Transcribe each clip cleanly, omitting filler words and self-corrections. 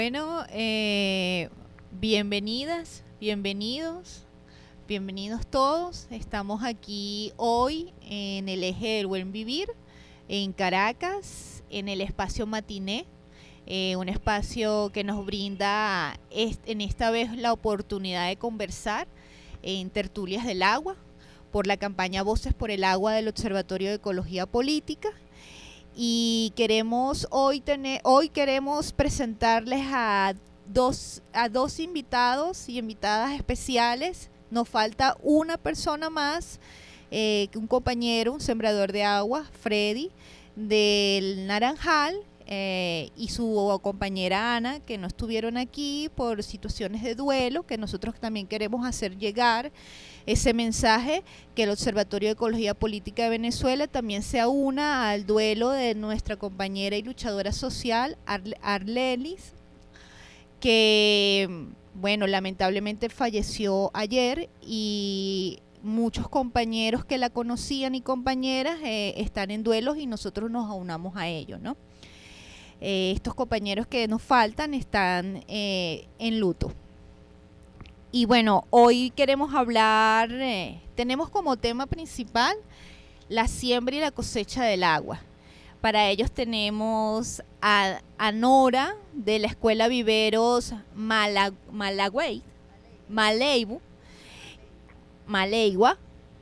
Bueno, bienvenidas, bienvenidos todos. Estamos aquí hoy en el Eje del Buen Vivir, en Caracas, en el espacio Matiné, un espacio que nos brinda en esta vez la oportunidad de conversar en Tertulias del Agua por la campaña Voces por el Agua del Observatorio de Ecología Política. Y hoy queremos presentarles a dos invitados y invitadas especiales. Nos falta una persona más, un compañero, un sembrador de agua, Freddy, del Naranjal, y su compañera Ana, que no estuvieron aquí por situaciones de duelo, que nosotros también queremos hacer llegar ese mensaje, que el Observatorio de Ecología Política de Venezuela también se una al duelo de nuestra compañera y luchadora social, Arlelis, que, bueno, lamentablemente falleció ayer, y muchos compañeros que la conocían y compañeras están en duelos y nosotros nos aunamos a ellos, ¿no? Estos compañeros que nos faltan están en luto. Y bueno, hoy queremos hablar, tenemos como tema principal la siembra y la cosecha del agua. Para ellos tenemos a Nora, de la Escuela Viveros Maleigua,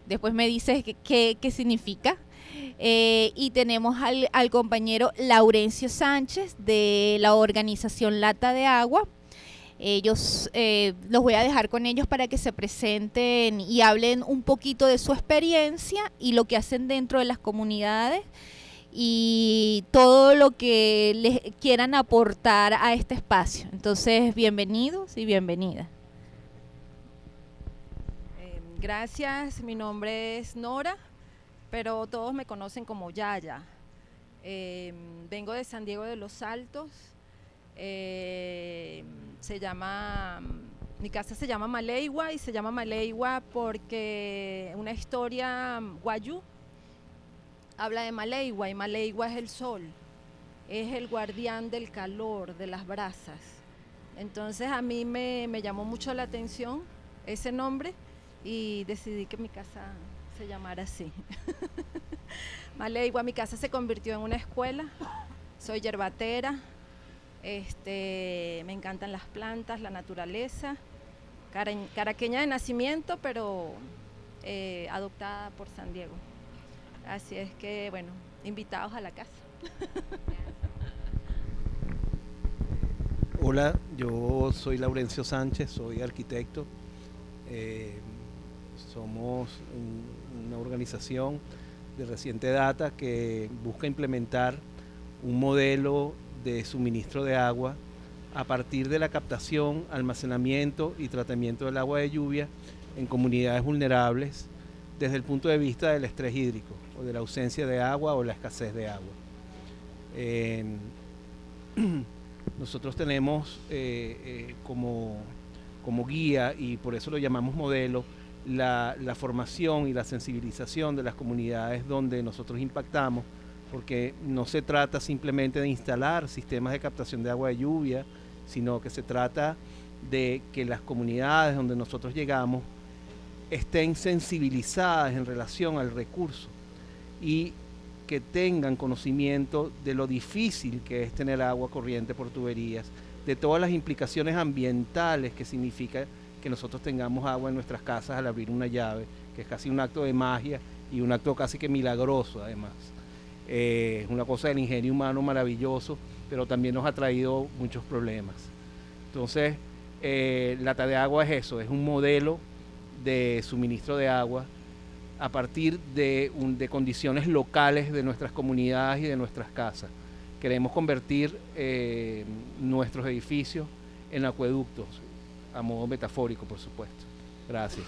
después me dices qué significa. Y tenemos al compañero Laurencio Sánchez, de la organización Lata de Agua. Ellos, los voy a dejar con ellos para que se presenten y hablen un poquito de su experiencia y lo que hacen dentro de las comunidades y todo lo que les quieran aportar a este espacio. Entonces, bienvenidos y bienvenidas. Gracias, mi nombre es Nora, pero todos me conocen como Yaya. Vengo de San Diego de los Altos. Mi casa se llama Maleigua, y se llama Maleigua porque una historia guayú habla de Maleigua, y Maleigua es el sol, es el guardián del calor, de las brasas. Entonces a mí me llamó mucho la atención ese nombre y decidí que mi casa se llamara así. Maleigua, mi casa se convirtió en una escuela. Soy yerbatera. Me encantan las plantas, la naturaleza, caraqueña de nacimiento, pero adoptada por San Diego. Así es que, bueno, invitados a la casa. Hola, yo soy Laurencio Sánchez, soy arquitecto. Somos una organización de reciente data que busca implementar un modelo de suministro de agua a partir de la captación, almacenamiento y tratamiento del agua de lluvia en comunidades vulnerables desde el punto de vista del estrés hídrico o de la ausencia de agua o la escasez de agua. Nosotros tenemos como guía, y por eso lo llamamos modelo, la formación y la sensibilización de las comunidades donde nosotros impactamos, porque no se trata simplemente de instalar sistemas de captación de agua de lluvia, sino que se trata de que las comunidades donde nosotros llegamos estén sensibilizadas en relación al recurso y que tengan conocimiento de lo difícil que es tener agua corriente por tuberías, de todas las implicaciones ambientales que significa que nosotros tengamos agua en nuestras casas al abrir una llave, que es casi un acto de magia y un acto casi que milagroso además. Es una cosa del ingenio humano maravilloso, pero también nos ha traído muchos problemas. Entonces, Lata de Agua es eso, es un modelo de suministro de agua a partir de condiciones locales de nuestras comunidades y de nuestras casas. Queremos convertir nuestros edificios en acueductos, a modo metafórico, por supuesto. Gracias.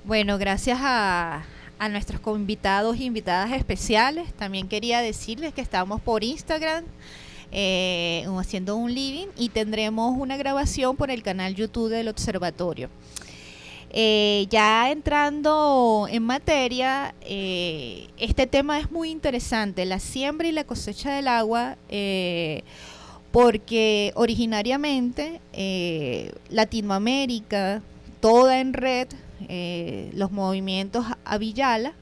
Bueno, gracias a nuestros invitados e invitadas especiales. También quería decirles que estamos por Instagram haciendo un living, y tendremos una grabación por el canal YouTube del Observatorio. Ya entrando en materia, este tema es muy interesante, la siembra y la cosecha del agua. porque originariamente Latinoamérica, toda en red, los movimientos Avillala,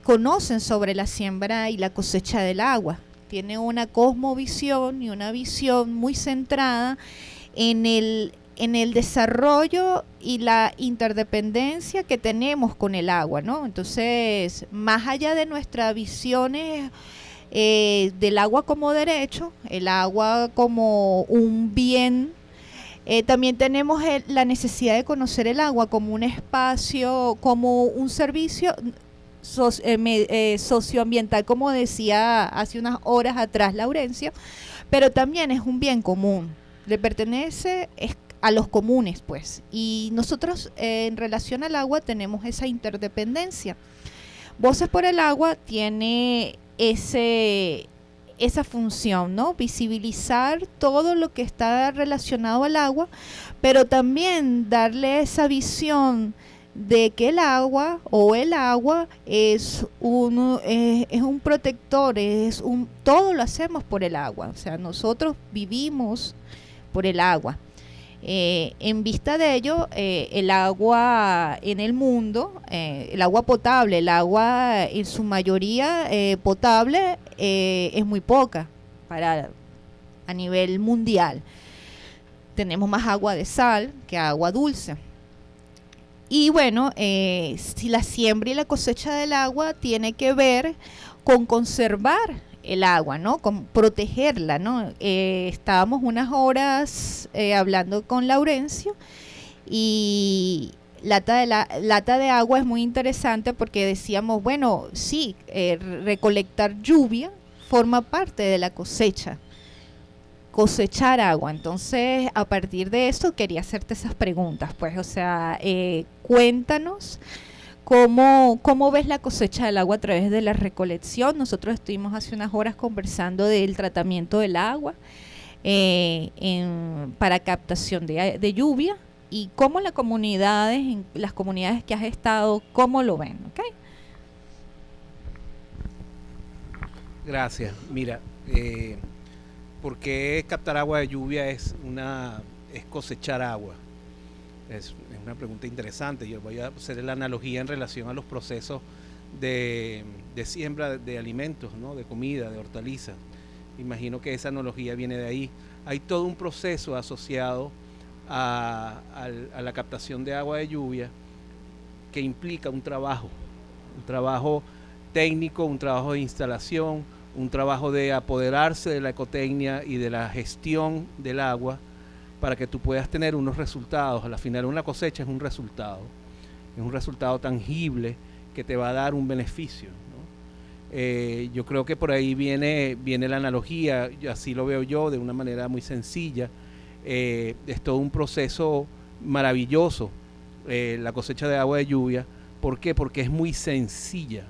conocen sobre la siembra y la cosecha del agua. Tiene una cosmovisión y una visión muy centrada en el desarrollo y la interdependencia que tenemos con el agua, ¿no? Entonces, más allá de nuestras visiones del agua como derecho, el agua como un bien, también tenemos la necesidad de conocer el agua como un espacio, como un servicio socioambiental, como decía hace unas horas atrás Laurencio, pero también es un bien común, le pertenece a los comunes, pues, y nosotros en relación al agua tenemos esa interdependencia. Voces por el Agua tiene esa función, ¿no? Visibilizar todo lo que está relacionado al agua, pero también darle esa visión de que el agua es un protector, todo lo hacemos por el agua, o sea, nosotros vivimos por el agua. En vista de ello, el agua en el mundo, el agua potable, el agua en su mayoría potable es muy poca a nivel mundial. Tenemos más agua de sal que agua dulce. Y bueno, si la siembra y la cosecha del agua tiene que ver con conservar el agua, ¿no? Con protegerla, ¿no? Estábamos unas horas hablando con Laurencio y lata de agua es muy interesante porque decíamos, bueno, sí, recolectar lluvia forma parte de la cosecha, cosechar agua. Entonces, a partir de eso quería hacerte esas preguntas, pues, o sea, cuéntanos ¿cómo ves la cosecha del agua a través de la recolección? Nosotros estuvimos hace unas horas conversando del tratamiento del agua para captación de lluvia y cómo las comunidades que has estado, cómo lo ven, ¿ok? Gracias. Mira, ¿por qué captar agua de lluvia es cosechar agua? Es una pregunta interesante. Yo voy a hacer la analogía en relación a los procesos de siembra de alimentos, ¿no? De comida, de hortalizas. Imagino que esa analogía viene de ahí. Hay todo un proceso asociado a la captación de agua de lluvia que implica un trabajo técnico, un trabajo de instalación, un trabajo de apoderarse de la ecotecnia y de la gestión del agua, para que tú puedas tener unos resultados. A la final una cosecha es un resultado tangible que te va a dar un beneficio, ¿no? Yo creo que por ahí viene la analogía, así lo veo yo de una manera muy sencilla. Es todo un proceso maravilloso, la cosecha de agua de lluvia. ¿Por qué? Porque es muy sencilla,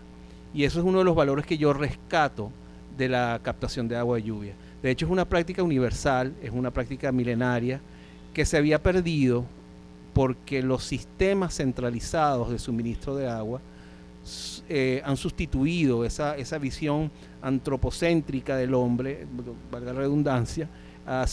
y eso es uno de los valores que yo rescato de la captación de agua de lluvia. De hecho, es una práctica universal, es una práctica milenaria que se había perdido porque los sistemas centralizados de suministro de agua han sustituido esa visión antropocéntrica del hombre, valga la redundancia. Ha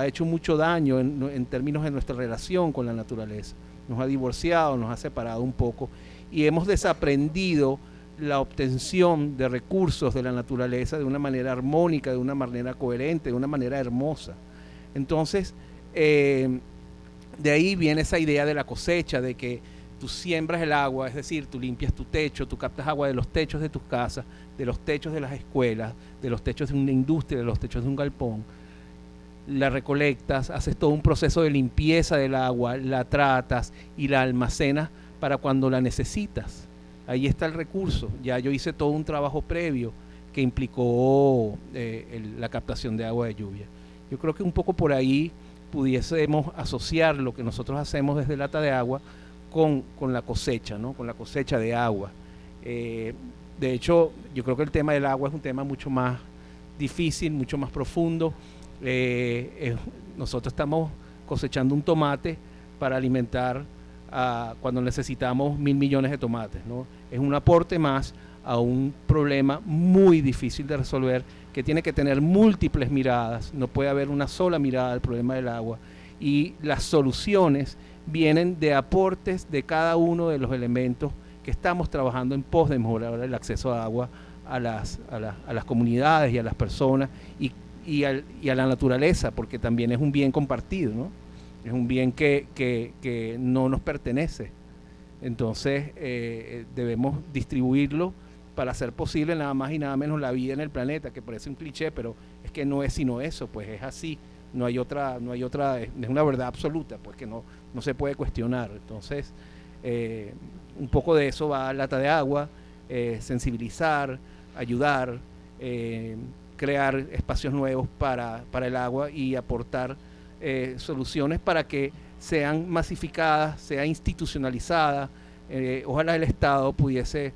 hecho mucho daño en términos de nuestra relación con la naturaleza. Nos ha divorciado, nos ha separado un poco y hemos desaprendido la obtención de recursos de la naturaleza de una manera armónica, de una manera coherente, de una manera hermosa. Entonces, de ahí viene esa idea de la cosecha, de que tú siembras el agua, es decir, tú limpias tu techo, tú captas agua de los techos de tus casas, de los techos de las escuelas, de los techos de una industria, de los techos de un galpón, la recolectas, haces todo un proceso de limpieza del agua, la tratas y la almacenas para cuando la necesitas. Ahí está el recurso. Ya yo hice todo un trabajo previo que implicó la captación de agua de lluvia. Yo creo que un poco por ahí pudiésemos asociar lo que nosotros hacemos desde Lata de Agua con la cosecha, ¿no? Con la cosecha de agua. De hecho, yo creo que el tema del agua es un tema mucho más difícil, mucho más profundo. Nosotros estamos cosechando un tomate para alimentar cuando necesitamos 1.000 millones de tomates, ¿no? Es un aporte más a un problema muy difícil de resolver, que tiene que tener múltiples miradas, no puede haber una sola mirada al problema del agua, y las soluciones vienen de aportes de cada uno de los elementos que estamos trabajando en pos de mejorar el acceso a agua a las comunidades y a las personas y a la naturaleza, porque también es un bien compartido, ¿no? Es un bien que no nos pertenece. Entonces debemos distribuirlo para hacer posible nada más y nada menos la vida en el planeta, que parece un cliché, pero es que no es sino eso, pues es así, no hay otra, es una verdad absoluta, pues que no se puede cuestionar. Entonces, un poco de eso va Lata de Agua, sensibilizar, ayudar, crear espacios nuevos para el agua y aportar soluciones para que sean masificadas, sea institucionalizada. Ojalá el Estado pudiese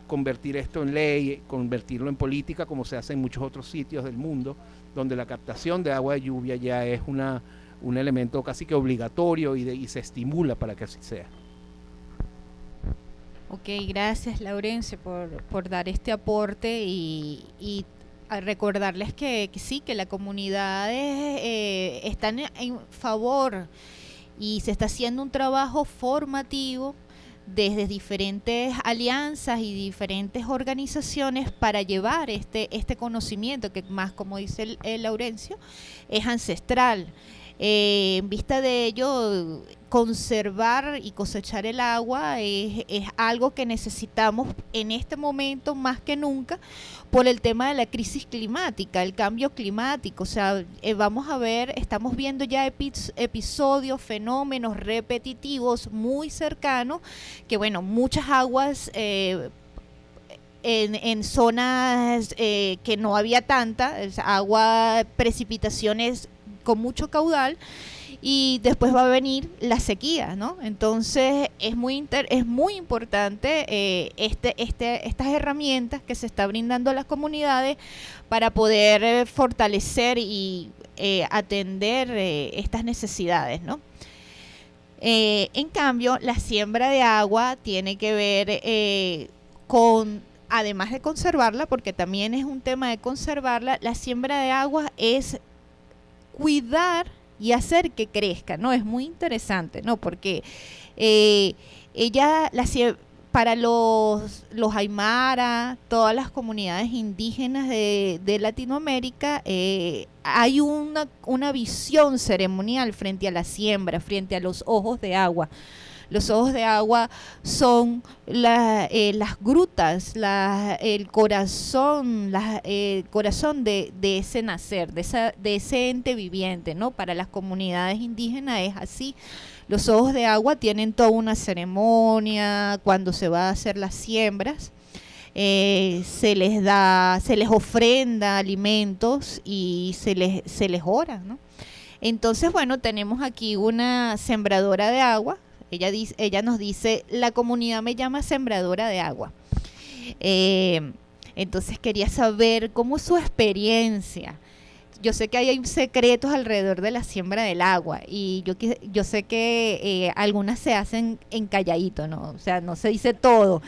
convertir esto en ley, convertirlo en política, como se hace en muchos otros sitios del mundo, donde la captación de agua de lluvia ya es un elemento casi que obligatorio y se estimula para que así sea. Ok, gracias Laurencio por dar este aporte y a recordarles que sí, que la comunidad está en favor y se está haciendo un trabajo formativo desde diferentes alianzas y diferentes organizaciones para llevar este conocimiento que más, como dice el Laurencio, es ancestral. En vista de ello, conservar y cosechar el agua es algo que necesitamos en este momento más que nunca por el tema de la crisis climática, el cambio climático. O sea, vamos a ver, estamos viendo ya episodios, fenómenos repetitivos muy cercanos, que bueno, muchas aguas en zonas que no había tanta, agua, precipitaciones con mucho caudal, y después va a venir la sequía, ¿no? Entonces es muy importante estas herramientas que se está brindando a las comunidades para poder fortalecer y atender estas necesidades, ¿no? En cambio, la siembra de agua tiene que ver con, además de conservarla, porque también es un tema de conservarla, la siembra de agua es cuidar y hacer que crezca, ¿no? Es muy interesante, ¿no? Porque para los aymara, todas las comunidades indígenas de Latinoamérica, hay una visión ceremonial frente a la siembra, frente a los ojos de agua. Los ojos de agua son las grutas, el corazón de ese nacer, de ese ente viviente, ¿no? Para las comunidades indígenas es así. Los ojos de agua tienen toda una ceremonia cuando se va a hacer las siembras. Se les ofrenda alimentos y se les ora, ¿no? Entonces, bueno, tenemos aquí una sembradora de agua. Ella nos dice, la comunidad me llama sembradora de agua. Entonces quería saber cómo es su experiencia. Yo sé que hay secretos alrededor de la siembra del agua y yo sé que algunas se hacen en calladito, ¿no? O sea, no se dice todo,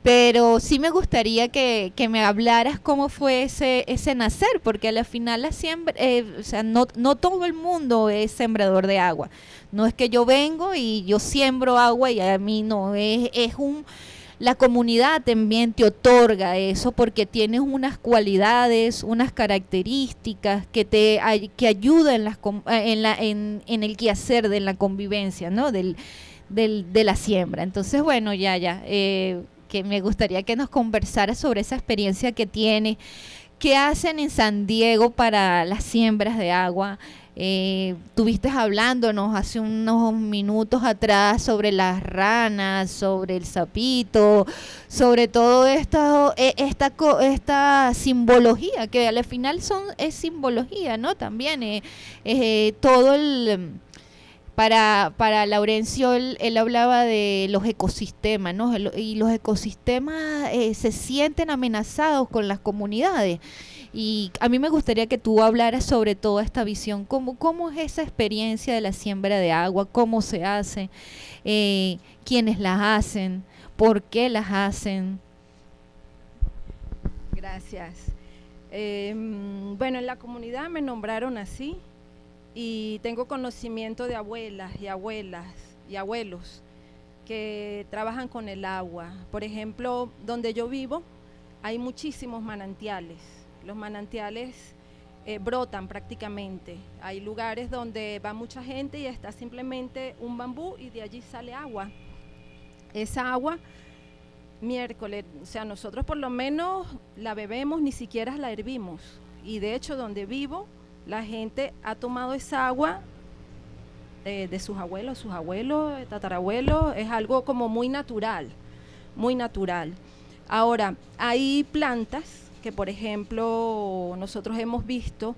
pero sí me gustaría que me hablaras cómo fue ese nacer, porque al final la siembra, o sea, no todo el mundo es sembrador de agua. No es que yo vengo y yo siembro agua y a mí no, la comunidad también te otorga eso porque tienes unas cualidades, unas características que ayudan en el quehacer de la convivencia, ¿no? de la siembra. Entonces, bueno, que me gustaría que nos conversara sobre esa experiencia que tiene. ¿Qué hacen en San Diego para las siembras de agua? Tuviste hablándonos hace unos minutos atrás sobre las ranas, sobre el sapito, sobre todo esta simbología, que al final es simbología, ¿no? También todo para Laurencio, él hablaba de los ecosistemas, ¿no? Y los ecosistemas se sienten amenazados con las comunidades. Y a mí me gustaría que tú hablaras sobre toda esta visión, cómo es esa experiencia de la siembra de agua, cómo se hace, quiénes las hacen, por qué las hacen. Gracias. Bueno, en la comunidad me nombraron así y tengo conocimiento de abuelas y abuelos que trabajan con el agua. Por ejemplo, donde yo vivo hay muchísimos manantiales. Los manantiales brotan prácticamente. Hay lugares donde va mucha gente y está simplemente un bambú y de allí sale agua. Esa agua, miércoles, o sea, nosotros por lo menos la bebemos, ni siquiera la hervimos. Y de hecho, donde vivo, la gente ha tomado esa agua de sus abuelos, tatarabuelos, es algo como muy natural, muy natural. Ahora, hay plantas que, por ejemplo, nosotros hemos visto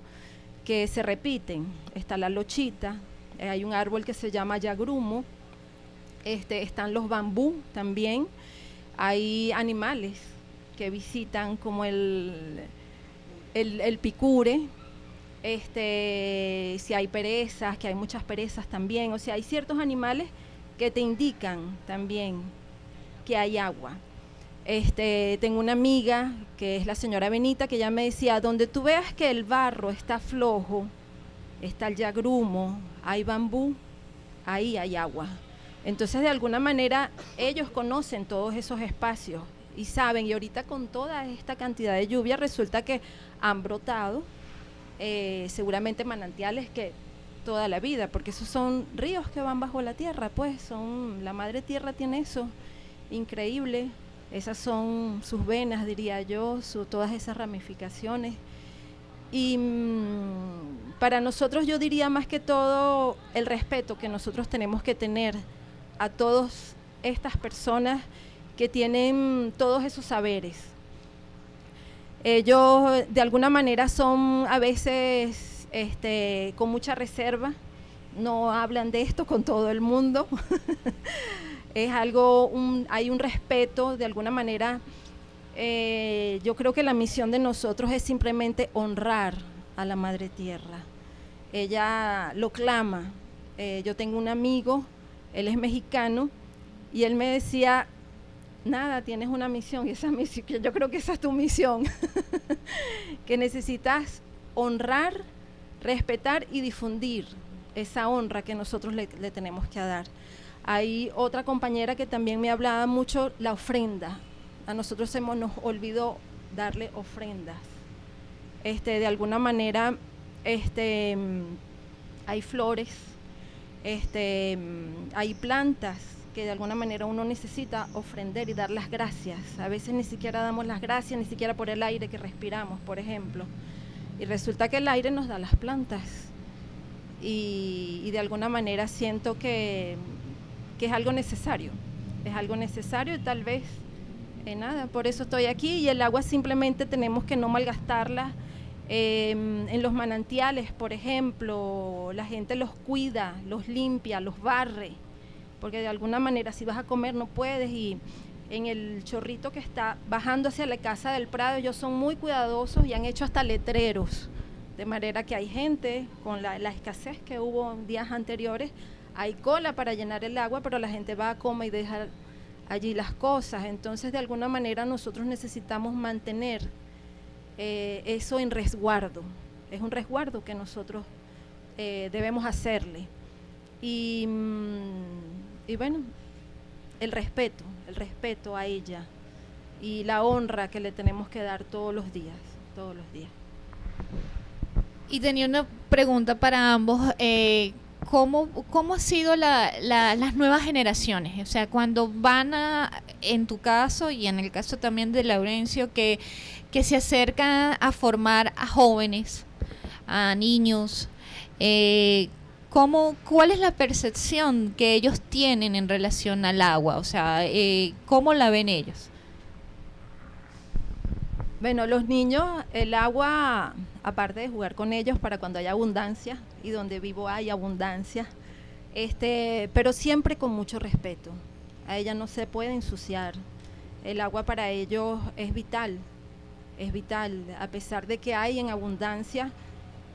que se repiten. Está la lochita, hay un árbol que se llama yagrumo, están los bambú también. Hay animales que visitan como el picure, si hay perezas, que hay muchas perezas también, o sea, hay ciertos animales que te indican también que hay agua. Tengo una amiga que es la señora Benita, que ella me decía, donde tú veas que el barro está flojo, está el yagrumo, hay bambú, ahí hay agua. Entonces, de alguna manera, ellos conocen todos esos espacios y saben, y ahorita con toda esta cantidad de lluvia resulta que han brotado seguramente manantiales que toda la vida, porque esos son ríos que van bajo la tierra, pues la madre tierra tiene eso, increíble. Esas son sus venas, diría yo, todas esas ramificaciones. Y para nosotros yo diría más que todo el respeto que nosotros tenemos que tener a todas estas personas que tienen todos esos saberes. Ellos de alguna manera son a veces con mucha reserva, no hablan de esto con todo el mundo. Es algo, hay un respeto, de alguna manera, yo creo que la misión de nosotros es simplemente honrar a la Madre Tierra. Ella lo clama. Yo tengo un amigo, él es mexicano, y él me decía, nada, tienes una misión, y esa misión, yo creo que esa es tu misión, que necesitas honrar, respetar y difundir esa honra que nosotros le tenemos que dar. Hay otra compañera que también me hablaba mucho la ofrenda. A nosotros nos olvidó darle ofrendas. De alguna manera, hay flores, hay plantas que de alguna manera uno necesita ofrender y dar las gracias. A veces ni siquiera damos las gracias, ni siquiera por el aire que respiramos, por ejemplo. Y resulta que el aire nos da las plantas. Y de alguna manera siento que es algo necesario, y tal vez nada, por eso estoy aquí. Y el agua simplemente tenemos que no malgastarla. En los manantiales, por ejemplo, la gente los cuida, los limpia, los barre, porque de alguna manera si vas a comer no puedes. Y en el chorrito que está bajando hacia la Casa del Prado, ellos son muy cuidadosos y han hecho hasta letreros, de manera que hay gente, con la escasez que hubo en días anteriores, hay cola para llenar el agua, pero la gente va a comer y deja allí las cosas. Entonces, de alguna manera, nosotros necesitamos mantener eso en resguardo. Es un resguardo que nosotros debemos hacerle. Y bueno, el respeto a ella y la honra que le tenemos que dar todos los días. Y tenía una pregunta para ambos. ¿Cómo ha sido las nuevas generaciones? O sea, cuando van en tu caso y en el caso también de Laurencio, que se acercan a formar a jóvenes, a niños, ¿cuál es la percepción que ellos tienen en relación al agua? O sea, ¿cómo la ven ellos? Bueno, los niños, el agua, aparte de jugar con ellos para cuando haya abundancia, y donde vivo hay abundancia, pero siempre con mucho respeto. A ella no se puede ensuciar. El agua para ellos es vital, a pesar de que hay en abundancia.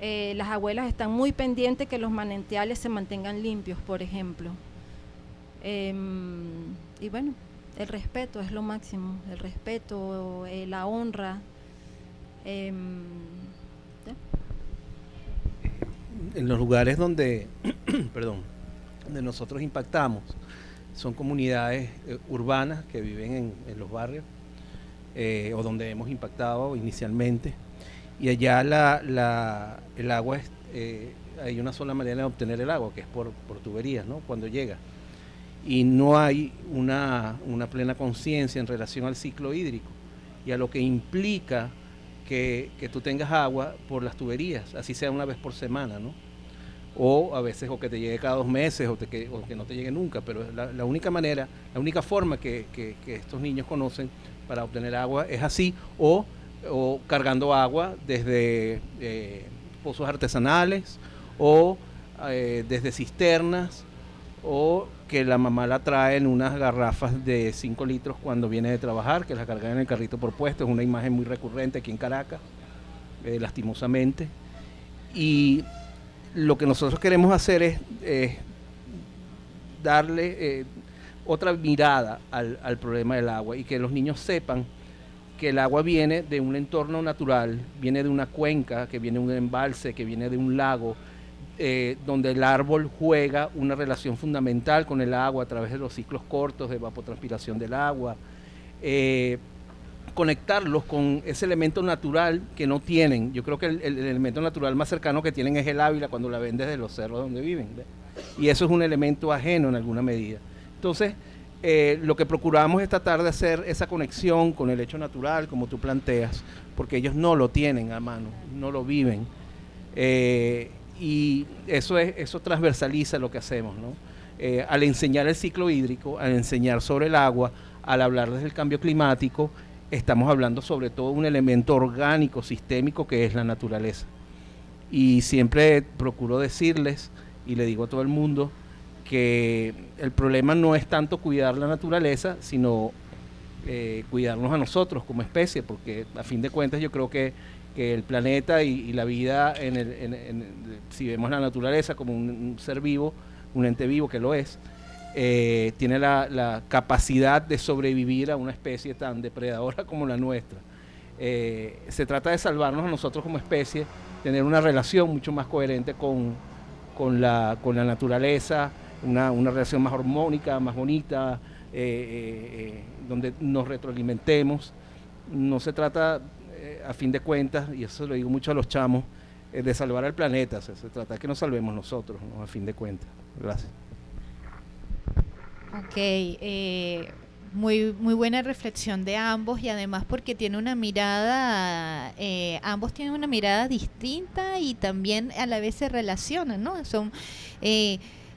Las abuelas están muy pendientes que los manantiales se mantengan limpios, por ejemplo. Y bueno, el respeto es lo máximo, el respeto, la honra, En los lugares donde, perdón, donde nosotros impactamos, son comunidades urbanas que viven en los barrios, o donde hemos impactado inicialmente, y allá el agua hay una sola manera de obtener el agua, que es por tuberías, ¿no? Cuando llega, y no hay una plena conciencia en relación al ciclo hídrico y a lo que implica que tú tengas agua por las tuberías, así sea una vez por semana, ¿no? O a veces o que te llegue cada 2 meses o que no te llegue nunca, pero la única manera, la única forma que estos niños conocen para obtener agua es así, o cargando agua desde pozos artesanales, o desde cisternas, o que la mamá la trae en unas garrafas de 5 litros cuando viene de trabajar, que la carga en el carrito por puesto. Es una imagen muy recurrente aquí en Caracas, lastimosamente. Y lo que nosotros queremos hacer es darle otra mirada al problema del agua, y que los niños sepan que el agua viene de un entorno natural, viene de una cuenca, que viene de un embalse, que viene de un lago, donde el árbol juega una relación fundamental con el agua a través de los ciclos cortos de evapotranspiración del agua, conectarlos con ese elemento natural que no tienen. Yo creo que el elemento natural más cercano que tienen es el Ávila, cuando la ven desde los cerros donde viven, ¿ve? Y eso es un elemento ajeno en alguna medida. Entonces, lo que procuramos esta tarde es hacer esa conexión con el hecho natural, como tú planteas, porque ellos no lo tienen a mano, no lo viven. Y eso transversaliza lo que hacemos, ¿no? Al enseñar el ciclo hídrico, al enseñar sobre el agua, al hablarles del cambio climático, estamos hablando sobre todo un elemento orgánico, sistémico, que es la naturaleza. Y siempre procuro decirles, y le digo a todo el mundo, que el problema no es tanto cuidar la naturaleza, sino cuidarnos a nosotros como especie, porque a fin de cuentas yo creo que el planeta y la vida, si vemos la naturaleza como un ser vivo, un ente vivo que lo es, tiene la capacidad de sobrevivir a una especie tan depredadora como la nuestra. Se trata de salvarnos a nosotros como especie, tener una relación mucho más coherente con la naturaleza, una relación más armónica, más bonita, donde nos retroalimentemos. No se trata, a fin de cuentas, y eso lo digo mucho a los chamos, de salvar al planeta. O sea, se trata de que nos salvemos nosotros, ¿no? A fin de cuentas. Gracias. Ok, muy buena reflexión de ambos, y además porque tiene una mirada, ambos tienen una mirada distinta y también a la vez se relacionan, ¿no? Son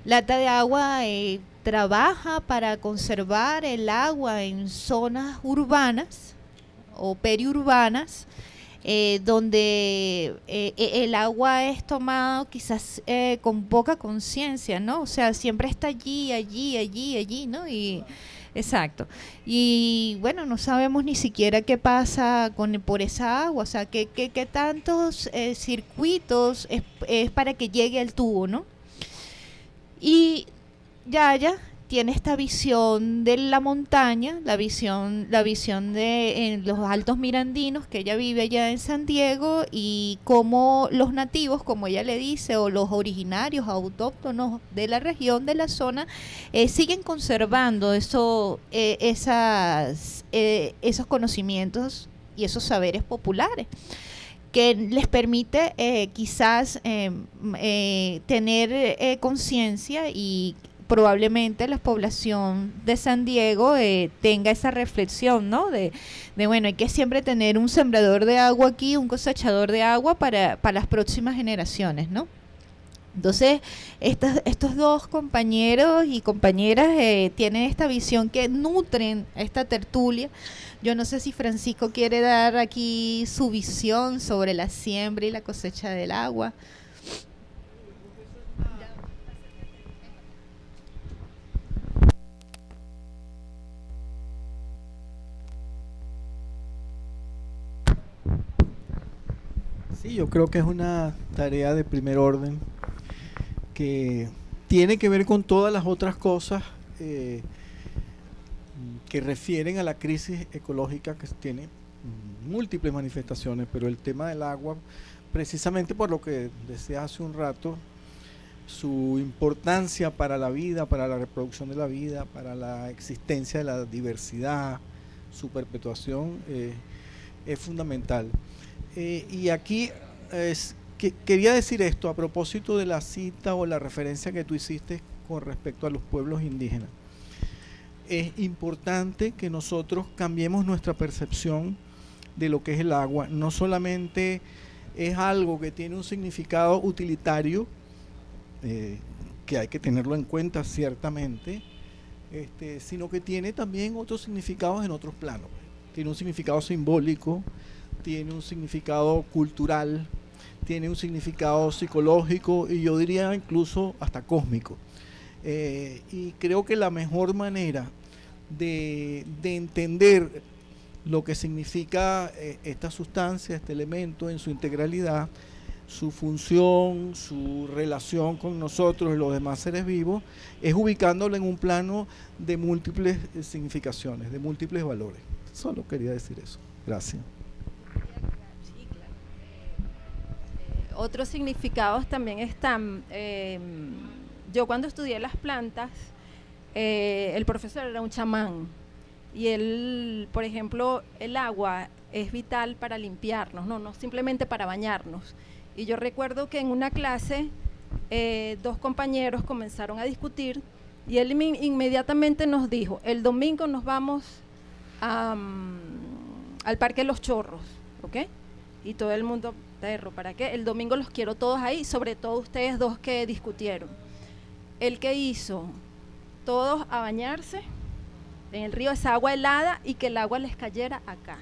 Lata de Agua trabaja para conservar el agua en zonas urbanas o periurbanas, donde el agua es tomado quizás con poca conciencia, ¿no? O sea, siempre está allí, ¿no? Y exacto. Y bueno, no sabemos ni siquiera qué pasa por esa agua, o sea, qué tantos circuitos es para que llegue al tubo, ¿no? Y Yaya tiene esta visión de la montaña, la visión de en los Altos Mirandinos, que ella vive allá en San Diego, y cómo los nativos, como ella le dice, o los originarios autóctonos de la región, de la zona, siguen conservando esos conocimientos y esos saberes populares, que les permite quizás tener conciencia, y probablemente la población de San Diego tenga esa reflexión, ¿no? De bueno, hay que siempre tener un sembrador de agua aquí, un cosechador de agua para las próximas generaciones, ¿no? Entonces, estos dos compañeros y compañeras tienen esta visión que nutren esta tertulia. Yo no sé si Francisco quiere dar aquí su visión sobre la siembra y la cosecha del agua. Sí, yo creo que es una tarea de primer orden que tiene que ver con todas las otras cosas que refieren a la crisis ecológica que tiene múltiples manifestaciones, pero el tema del agua, precisamente por lo que decía hace un rato, su importancia para la vida, para la reproducción de la vida, para la existencia de la diversidad, su perpetuación, es fundamental. Y aquí quería decir esto a propósito de la cita o la referencia que tú hiciste con respecto a los pueblos indígenas. Es importante que nosotros cambiemos nuestra percepción de lo que es el agua. No solamente es algo que tiene un significado utilitario, que hay que tenerlo en cuenta ciertamente, sino que tiene también otros significados en otros planos. Tiene un significado simbólico, tiene un significado cultural, tiene un significado psicológico y yo diría incluso hasta cósmico. Y creo que la mejor manera de entender lo que significa esta sustancia, este elemento en su integralidad, su función, su relación con nosotros y los demás seres vivos, es ubicándolo en un plano de múltiples significaciones, de múltiples valores. Solo quería decir eso. Gracias. Sí, claro. Otros significados también están. Yo cuando estudié las plantas, el profesor era un chamán y él, por ejemplo, el agua es vital para limpiarnos, no simplemente para bañarnos. Y yo recuerdo que en una clase dos compañeros comenzaron a discutir y él inmediatamente nos dijo: el domingo nos vamos al Parque de los Chorros, ¿ok? Y todo el mundo, perro, ¿para qué? El domingo los quiero todos ahí, sobre todo ustedes dos que discutieron. El que hizo todos a bañarse en el río, esa agua helada, y que el agua les cayera acá.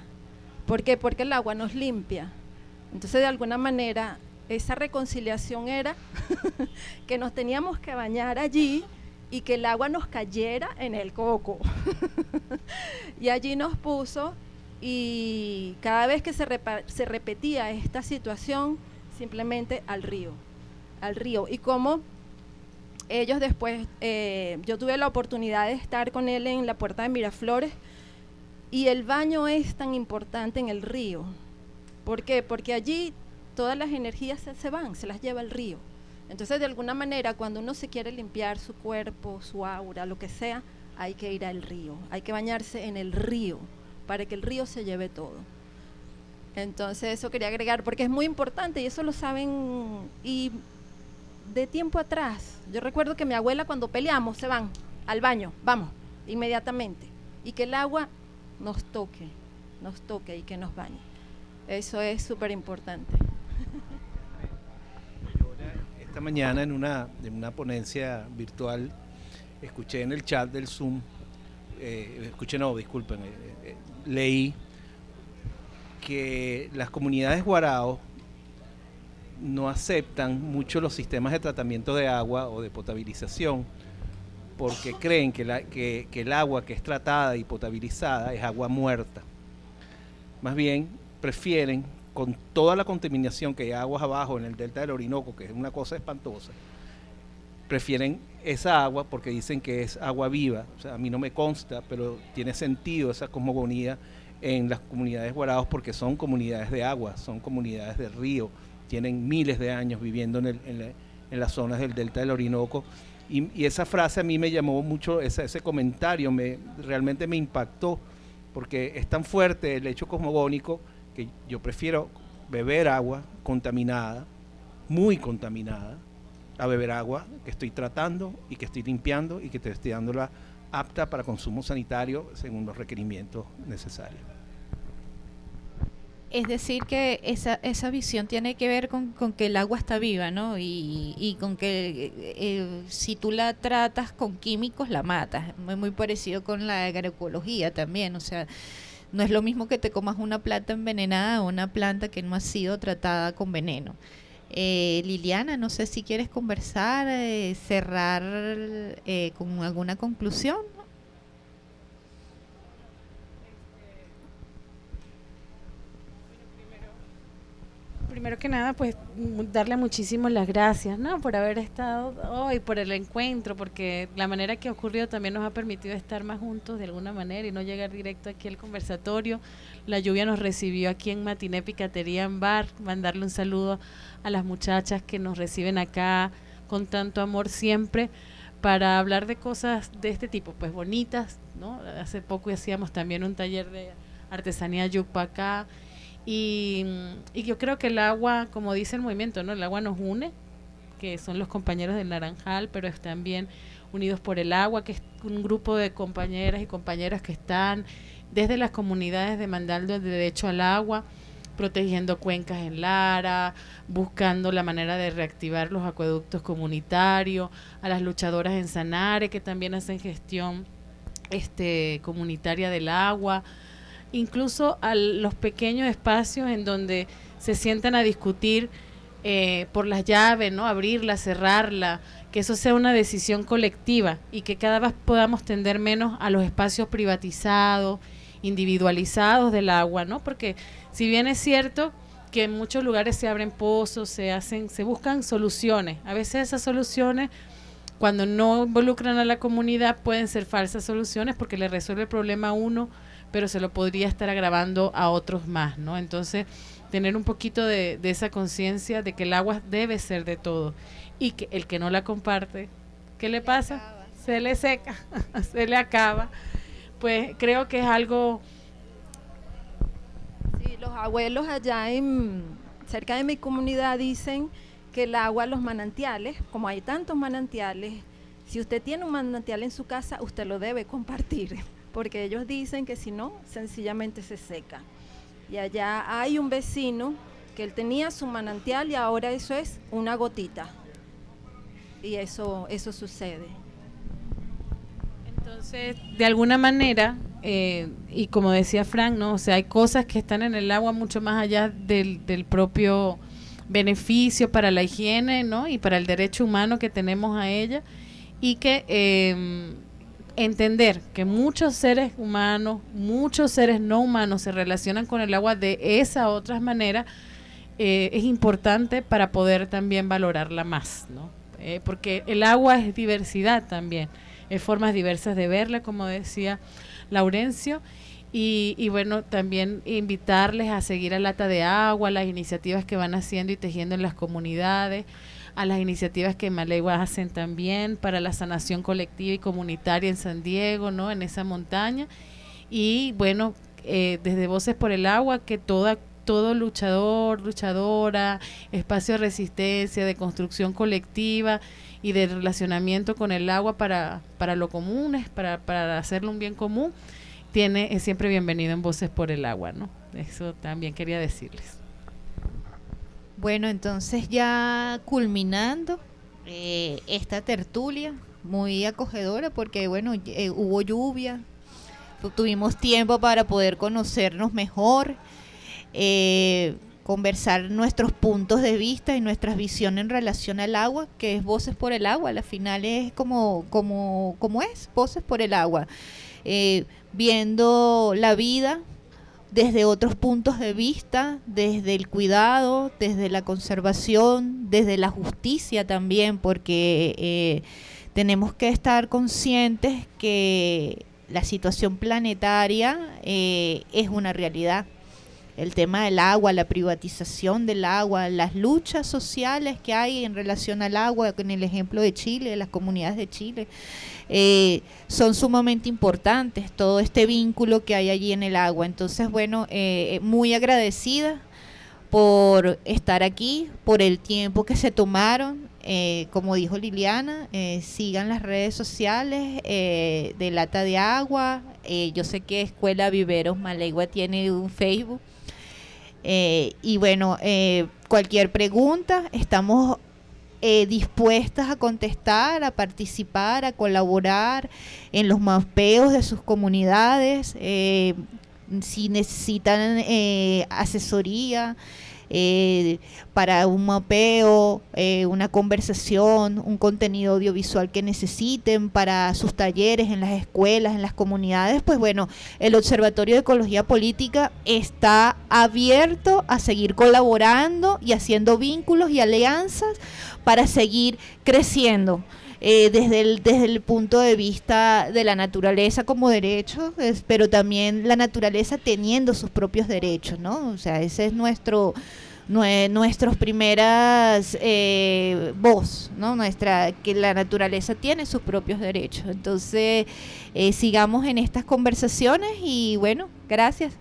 ¿Por qué? Porque el agua nos limpia. Entonces, de alguna manera, esa reconciliación era que nos teníamos que bañar allí y que el agua nos cayera en el coco. Y allí nos puso, y cada vez que se repetía esta situación, simplemente al río. Y como ellos después, yo tuve la oportunidad de estar con él en la Puerta de Miraflores, y el baño es tan importante en el río. ¿Por qué? Porque allí todas las energías se van, se las lleva el río. Entonces, de alguna manera, cuando uno se quiere limpiar su cuerpo, su aura, lo que sea, hay que ir al río, hay que bañarse en el río, para que el río se lleve todo. Entonces, eso quería agregar, porque es muy importante, y eso lo saben, y de tiempo atrás, yo recuerdo que mi abuela, cuando peleamos, se van al baño, vamos, inmediatamente, y que el agua nos toque y que nos bañe. Eso es súper importante. Esta mañana en una ponencia virtual escuché en el chat del Zoom, leí que las comunidades guaraos no aceptan mucho los sistemas de tratamiento de agua o de potabilización porque creen que el agua que es tratada y potabilizada es agua muerta. Más bien prefieren, con toda la contaminación que hay aguas abajo en el delta del Orinoco, que es una cosa espantosa, prefieren esa agua porque dicen que es agua viva. O sea, a mí no me consta, pero tiene sentido esa cosmogonía en las comunidades guaraos porque son comunidades de agua, son comunidades de río, tienen miles de años viviendo en las zonas del delta del Orinoco. Y esa frase a mí me llamó mucho, ese comentario realmente me impactó, porque es tan fuerte el hecho cosmogónico que yo prefiero beber agua contaminada, muy contaminada, a beber agua que estoy tratando y que estoy limpiando y que te estoy dándola apta para consumo sanitario según los requerimientos necesarios. Es decir, que esa visión tiene que ver con que el agua está viva, ¿no? Y con que si tú la tratas con químicos, la matas. Muy parecido con la agroecología también. O sea, no es lo mismo que te comas una planta envenenada o una planta que no ha sido tratada con veneno. Liliana, no sé si quieres conversar, cerrar con alguna conclusión. Primero que nada, pues darle muchísimas las gracias, ¿no? Por haber estado hoy, por el encuentro, porque la manera que ha ocurrido también nos ha permitido estar más juntos de alguna manera y no llegar directo aquí al conversatorio. La lluvia nos recibió aquí en Matiné Picatería en Bar, mandarle un saludo a las muchachas que nos reciben acá con tanto amor siempre para hablar de cosas de este tipo, pues bonitas, ¿no? Hace poco hacíamos también un taller de artesanía yucpa acá. Y yo creo que el agua, como dice el movimiento, ¿no? El agua nos une, que son los compañeros del Naranjal, pero es también Unidos por el Agua, que es un grupo de compañeras y compañeros que están desde las comunidades demandando el derecho al agua, protegiendo cuencas en Lara, buscando la manera de reactivar los acueductos comunitarios, a las luchadoras en Sanare, que también hacen gestión comunitaria del agua, incluso a los pequeños espacios en donde se sientan a discutir por las llaves, ¿no? Abrirla, cerrarla, que eso sea una decisión colectiva y que cada vez podamos tender menos a los espacios privatizados, individualizados del agua, ¿no? Porque si bien es cierto que en muchos lugares se abren pozos, se buscan soluciones, a veces esas soluciones, cuando no involucran a la comunidad, pueden ser falsas soluciones porque le resuelve el problema a uno, pero se lo podría estar agravando a otros más, ¿no? Entonces, tener un poquito de esa conciencia de que el agua debe ser de todo y que el que no la comparte, ¿qué le pasa? Se le seca, se le acaba. Pues creo que es algo... Sí, los abuelos allá cerca de mi comunidad dicen que el agua, los manantiales, como hay tantos manantiales, si usted tiene un manantial en su casa, usted lo debe compartir, porque ellos dicen que si no, sencillamente se seca. Y allá hay un vecino que él tenía su manantial y ahora eso es una gotita. Y eso sucede. Entonces, de alguna manera, y como decía Frank, ¿no? O sea, hay cosas que están en el agua mucho más allá del propio beneficio para la higiene, ¿no? Y para el derecho humano que tenemos a ella, y que entender que muchos seres humanos, muchos seres no humanos se relacionan con el agua de esa otras maneras, es importante para poder también valorarla más, ¿no? Porque el agua es diversidad también, es formas diversas de verla, como decía Laurencio, y bueno, también invitarles a seguir a Lata de Agua, las iniciativas que van haciendo y tejiendo en las comunidades, a las iniciativas que Maleigua hacen también para la sanación colectiva y comunitaria en San Diego, ¿no? En esa montaña. Y bueno, desde Voces por el Agua, que todo luchador, luchadora, espacio de resistencia, de construcción colectiva y de relacionamiento con el agua para lo común, para hacerle un bien común, es siempre bienvenido en Voces por el Agua, ¿no? Eso también quería decirles. Bueno, entonces ya culminando esta tertulia muy acogedora porque bueno, hubo lluvia, tuvimos tiempo para poder conocernos mejor, conversar nuestros puntos de vista y nuestras visiones en relación al agua, que es Voces por el Agua, al final es como es, Voces por el Agua, viendo la vida desde otros puntos de vista, desde el cuidado, desde la conservación, desde la justicia también, porque tenemos que estar conscientes que la situación planetaria es una realidad. El tema del agua, la privatización del agua, las luchas sociales que hay en relación al agua, en el ejemplo de Chile, de las comunidades de Chile, son sumamente importantes, todo este vínculo que hay allí en el agua. Entonces, bueno, muy agradecida por estar aquí, por el tiempo que se tomaron. Como dijo Liliana, sigan las redes sociales de Lata de Agua. Yo sé que Escuela Viveros Maleigua tiene un Facebook. Y bueno, cualquier pregunta, estamos dispuestas a contestar, a participar, a colaborar en los mapeos de sus comunidades, si necesitan asesoría, para un mapeo, una conversación, un contenido audiovisual que necesiten para sus talleres en las escuelas, en las comunidades, pues bueno, el Observatorio de Ecología Política está abierto a seguir colaborando y haciendo vínculos y alianzas para seguir creciendo. Desde el punto de vista de la naturaleza como derecho, pero también la naturaleza teniendo sus propios derechos, ¿no? O sea, ese es nuestros primeras voz, ¿no? Que la naturaleza tiene sus propios derechos. Entonces, sigamos en estas conversaciones y bueno, gracias.